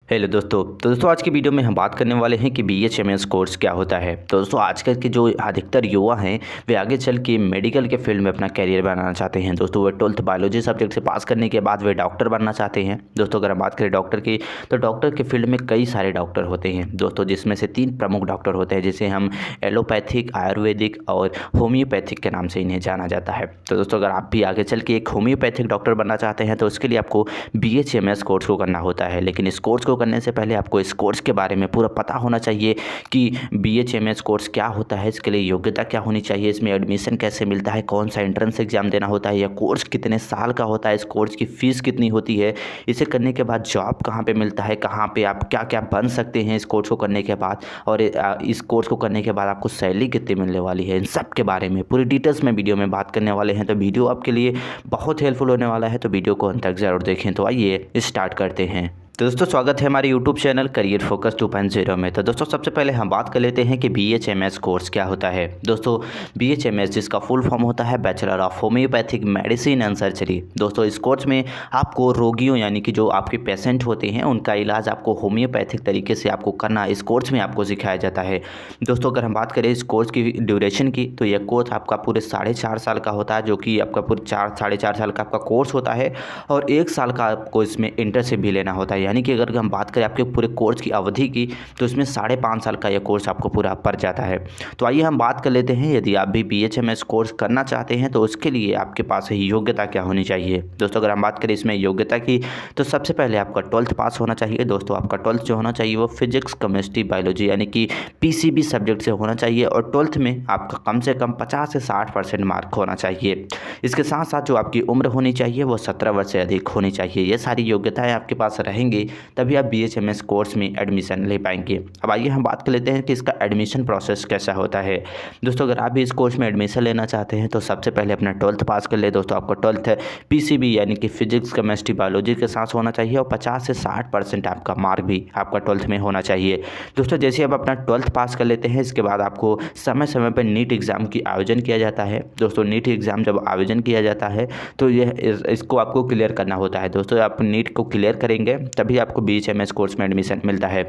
Hello दोस्तों। तो दोस्तों आज की वीडियो में हम बात करने वाले हैं कि बीएचएमएस कोर्स क्या होता है। तो दोस्तों आजकल के जो अधिकतर युवा हैं वे आगे चल के मेडिकल के फील्ड में अपना करियर बनाना चाहते हैं। दोस्तों वे 12th बायोलॉजी सब्जेक्ट से पास करने के बाद वे डॉक्टर बनना चाहते हैं। दोस्तों अगर हम बात करें डॉक्टर की, तो डॉक्टर के फील्ड में कई सारे डॉक्टर होते हैं दोस्तों, जिसमें से 3 प्रमुख डॉक्टर होते हैं जिसे हम एलोपैथिक, आयुर्वेदिक और होम्योपैथिक के नाम से इन्हें जाना जाता है। तो दोस्तों अगर आप भी आगे चल के एक होम्योपैथिक डॉक्टर बनना चाहते हैं तो उसके लिए आपको बीएचएमएस कोर्स को करना होता है। लेकिन इस कोर्स को करने से पहले आपको इस कोर्स के बारे में पूरा पता होना चाहिए कि बीएचएमएस कोर्स क्या होता है, इसके लिए योग्यता क्या होनी चाहिए, इसमें एडमिशन कैसे मिलता है, कौन सा एंट्रेंस एग्जाम देना होता है, यह कोर्स कितने साल का होता है, इस कोर्स की फ़ीस कितनी होती है, इसे करने के बाद जॉब कहाँ पे मिलता है, कहाँ पे आप क्या क्या बन सकते हैं इस कोर्स को करने के बाद, और इस कोर्स को करने के बाद आपको सैलरी कितनी मिलने वाली है, इन सब के बारे में पूरी डिटेल्स में वीडियो में बात करने वाले हैं। तो वीडियो आपके लिए बहुत हेल्पफुल होने वाला है, तो वीडियो को अंत तक ज़रूर देखें। तो आइए स्टार्ट करते हैं। तो दोस्तों स्वागत है हमारे यूट्यूब चैनल करियर फोकस 2.0 में। तो दोस्तों सबसे पहले हम बात कर लेते हैं कि बीएचएमएस कोर्स क्या होता है। दोस्तों बीएचएमएस जिसका फुल फॉर्म होता है bachelor of homeopathic medicine and surgery. दोस्तों इस कोर्स में आपको रोगियों यानी कि जो आपके पेशेंट होते हैं उनका इलाज आपको होम्योपैथिक तरीके से आपको करना इस कोर्स में आपको सिखाया जाता है। दोस्तों अगर हम बात करें इस कोर्स की ड्यूरेशन की, तो यह कोर्स आपका पूरे 4.5 साल का होता है, जो कि आपका पूरे 4.5 साल का आपका कोर्स होता है, और 1 साल का आपको इसमें इंटर्नशिप भी लेना होता है। यानी कि अगर हम बात करें आपके पूरे कोर्स की अवधि की, तो इसमें 5.5 साल का यह कोर्स आपको पूरा पड़ जाता है। तो आइए हम बात कर लेते हैं, यदि आप भी बीएचएमएस कोर्स करना चाहते हैं तो उसके लिए आपके पास योग्यता क्या होनी चाहिए। दोस्तों अगर हम बात करें इसमें योग्यता की, तो सबसे पहले आपका 12th पास होना चाहिए। दोस्तों आपका 12th जो होना चाहिए वो फिजिक्स, केमिस्ट्री, बायोलॉजी यानी कि पीसीबी सब्जेक्ट से होना चाहिए, और 12th में आपका कम से कम 50 से 60% मार्क होना चाहिए। इसके साथ साथ जो आपकी उम्र होनी चाहिए वो 17 वर्ष से अधिक होनी चाहिए। ये सारी योग्यताएं आपके पास रहेंगी तभी आप बीएचएमएस कोर्स में एडमिशन ले पाएंगे। अब आइए हम बात कर लेते हैं कि इसका एडमिशन प्रोसेस कैसा होता है। दोस्तों अगर आप भी इस कोर्स में एडमिशन लेना चाहते हैं तो सबसे पहले अपना 12th पास कर ले। दोस्तों आपका 12th पीसीबी यानी कि फिजिक्स, केमिस्ट्री, बायोलॉजी के साथ होना चाहिए, और 50 से 60% आपका मार्क भी आपका 12th में होना चाहिए। दोस्तों जैसे आप अपना 12th पास कर लेते हैं, इसके बाद आपको समय समय पर नीट एग्ज़ाम की आयोजन किया जाता है। दोस्तों नीट एग्ज़ाम जब आयोजन किया जाता है तो यह इसको आपको क्लियर करना होता है। दोस्तों आप नीट को क्लियर करेंगे तभी आपको बीएचएमएस कोर्स में एडमिशन मिलता है।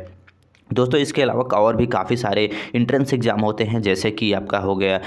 दोस्तों इसके अलावा और भी काफ़ी सारे एंट्रेंस एग्ज़ाम होते हैं, जैसे कि आपका हो गया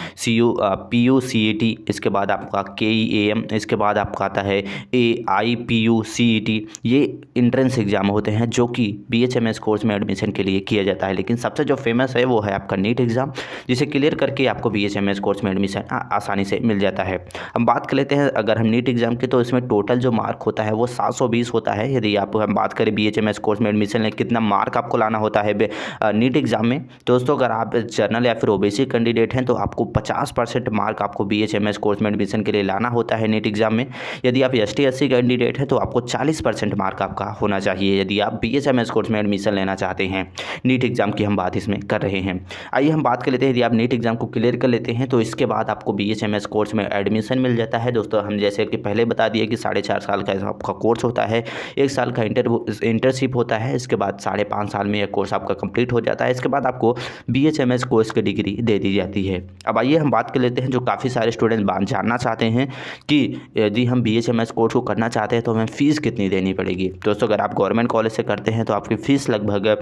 पीयू सीईटी, इसके बाद आपका केईएएम, इसके बाद आपका आता है एआईपीयू सीईटी। ये एंट्रेंस एग्ज़ाम होते हैं जो कि बीएचएमएस कोर्स में एडमिशन के लिए किया जाता है। लेकिन सबसे जो फेमस है वो है आपका नीट एग्ज़ाम, जिसे क्लियर करके आपको बीएचएमएस कोर्स में एडमिशन आसानी से मिल जाता है। हम बात कर लेते हैं अगर हम नीट एग्ज़ाम की, तो इसमें टोटल जो मार्क होता है वो 720 होता है। यदि हम बात करें बीएचएमएस कोर्स में एडमिशन लें कितना मार्क आपको लाना होता है नीट एग्ज़ाम में, दोस्तों अगर आप जनरल या फिर ओबीसी कैंडिडेट हैं तो आपको 50% मार्क आपको बीएचएमएस कोर्स में एडमिशन के लिए लाना होता है नीट एग्ज़ाम में। यदि आप एसटी एससी कैंडिडेट हैं तो आपको 40% मार्क आपका होना चाहिए यदि आप बीएचएमएस कोर्स में एडमिशन लेना चाहते हैं। नीट एग्ज़ाम की हम बात इसमें कर रहे हैं। आइए हम बात कर लेते हैं, यदि आप नीट एग्ज़ाम को क्लियर कर लेते हैं तो इसके बाद आपको बीएचएमएस कोर्स में एडमिशन मिल जाता है। दोस्तों हम जैसे कि पहले बता दिए कि 4.5 साल का आपका कोर्स होता है, 1 साल का इंटर्नशिप होता है, इसके बाद 5.5 साल में यह कोर्स आपका कंप्लीट हो जाता है। इसके बाद आपको बीएचएमएस कोर्स की डिग्री दे दी जाती है। अब आइए हम बात कर लेते हैं, जो काफ़ी सारे स्टूडेंट जानना चाहते हैं कि यदि हम बीएचएमएस कोर्स को करना चाहते हैं तो हमें फ़ीस कितनी देनी पड़ेगी। दोस्तों अगर आप गवर्नमेंट कॉलेज से करते हैं तो आपकी फ़ीस लगभग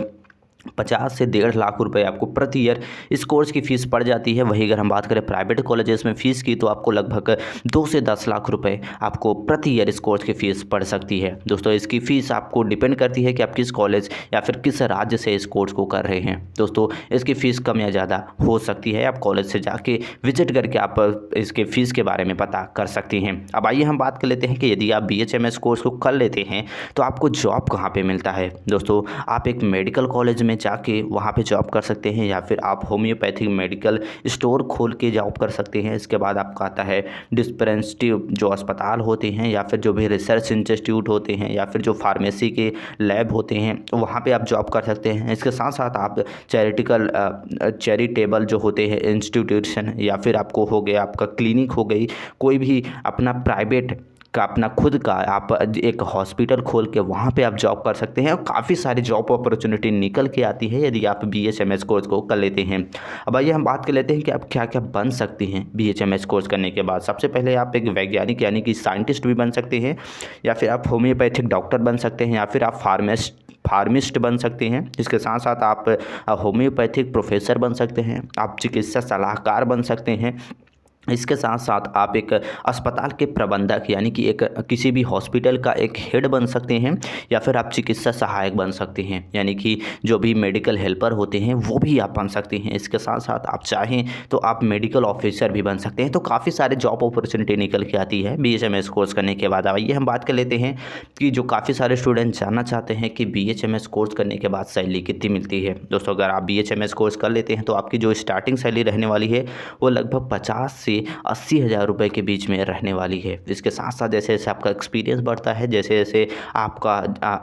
50 से 1.5 लाख रुपए आपको प्रति ईयर इस कोर्स की फ़ीस पड़ जाती है। वहीं अगर हम बात करें प्राइवेट कॉलेजेस में फ़ीस की, तो आपको लगभग 2 से 10 लाख रुपए आपको प्रति ईयर इस कोर्स की फ़ीस पड़ सकती है। दोस्तों इसकी फ़ीस आपको डिपेंड करती है कि आप किस कॉलेज या फिर किस राज्य से इस कोर्स को कर रहे हैं। दोस्तों इसकी फ़ीस कम या ज़्यादा हो सकती है, आप कॉलेज से जाके विजिट करके आप इसके फ़ीस के बारे में पता कर सकती हैं। अब आइए हम बात कर लेते हैं कि यदि आप बीएचएमएस कोर्स को कर लेते हैं तो आपको जॉब कहाँ पर मिलता है। दोस्तों आप एक मेडिकल कॉलेज में जाके वहाँ पे जॉब कर सकते हैं, या फिर आप होम्योपैथिक मेडिकल स्टोर खोल के जॉब कर सकते हैं। इसके बाद आपका आता है डिस्पेंसरी जो अस्पताल होते हैं, या फिर जो भी रिसर्च इंस्टीट्यूट होते हैं, या फिर जो फार्मेसी के लैब होते हैं वहाँ पे आप जॉब कर सकते हैं। इसके साथ साथ आप चैरिटेबल जो होते हैं इंस्टीट्यूशन, या फिर आपको हो गया आपका क्लिनिक हो गई, कोई भी अपना प्राइवेट का अपना खुद का आप एक हॉस्पिटल खोल के वहाँ पे आप जॉब कर सकते हैं और काफ़ी सारी जॉब अपॉर्चुनिटी निकल के आती है यदि आप BHMS कोर्स को कर लेते हैं। अब आइए हम बात कर लेते हैं कि आप क्या क्या बन सकते हैं BHMS कोर्स करने के बाद। सबसे पहले आप एक वैज्ञानिक यानी कि साइंटिस्ट भी बन सकते हैं, या फिर आप होम्योपैथिक डॉक्टर बन सकते हैं, या फिर आप फार्मिस्ट बन सकते हैं। इसके साथ साथ आप होम्योपैथिक प्रोफेसर बन सकते हैं, आप चिकित्सा सलाहकार बन सकते हैं। इसके साथ साथ आप एक अस्पताल के प्रबंधक यानी कि एक किसी भी हॉस्पिटल का एक हेड बन सकते हैं, या फिर आप चिकित्सा सहायक बन सकते हैं यानी कि जो भी मेडिकल हेल्पर होते हैं वो भी आप बन सकते हैं। इसके साथ साथ आप चाहें तो आप मेडिकल ऑफिसर भी बन सकते हैं। तो काफ़ी सारे जॉब अपॉर्चुनिटी निकल के आती है BHMS कोर्स करने के बाद। आइए हम बात कर लेते हैं कि जो काफ़ी सारे स्टूडेंट जानना चाहते हैं कि BHMS कोर्स करने के बाद सैलरी कितनी मिलती है। दोस्तों, अगर आप BHMS कोर्स कर लेते हैं तो आपकी जो स्टार्टिंग सैलरी रहने वाली है वो लगभग 50 से 80,000 रुपये के बीच में रहने वाली है। इसके साथ साथ जैसे जैसे आपका एक्सपीरियंस बढ़ता है, जैसे जैसे आपका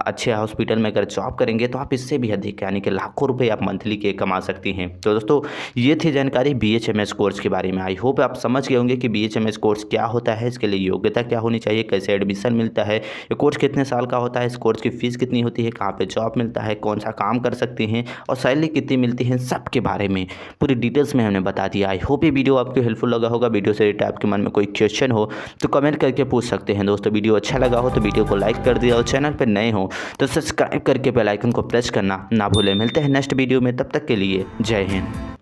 अच्छे हॉस्पिटल में अगर जॉब करेंगे तो आप इससे भी अधिक यानी कि लाखों रुपए आप मंथली के कमा सकती हैं। तो दोस्तों, ये थी जानकारी BHMS कोर्स के बारे में। आई होप आप समझ गए होंगे कि BHMS कोर्स क्या होता है, इसके लिए योग्यता क्या होनी चाहिए, कैसे एडमिशन मिलता है, ये कोर्स कितने साल का होता है, इस कोर्स की फ़ीस कितनी होती है, कहाँ पर जॉब मिलता है, कौन सा काम कर सकते हैं और सैलरी कितनी मिलती है, सब के बारे में पूरी डिटेल्स में हमने बता दिया। आई होप ये वीडियो आपको हेल्पफुल लगा होगा। वीडियो से रिलेटेड आपके मन में कोई क्वेश्चन हो तो कमेंट करके पूछ सकते हैं। दोस्तों, वीडियो अच्छा लगा हो तो वीडियो को लाइक कर दिया और चैनल पर नए हो तो सब्सक्राइब करके बेल आइकन को प्रेस करना ना भूलें। मिलते हैं नेक्स्ट वीडियो में, तब तक के लिए जय हिंद।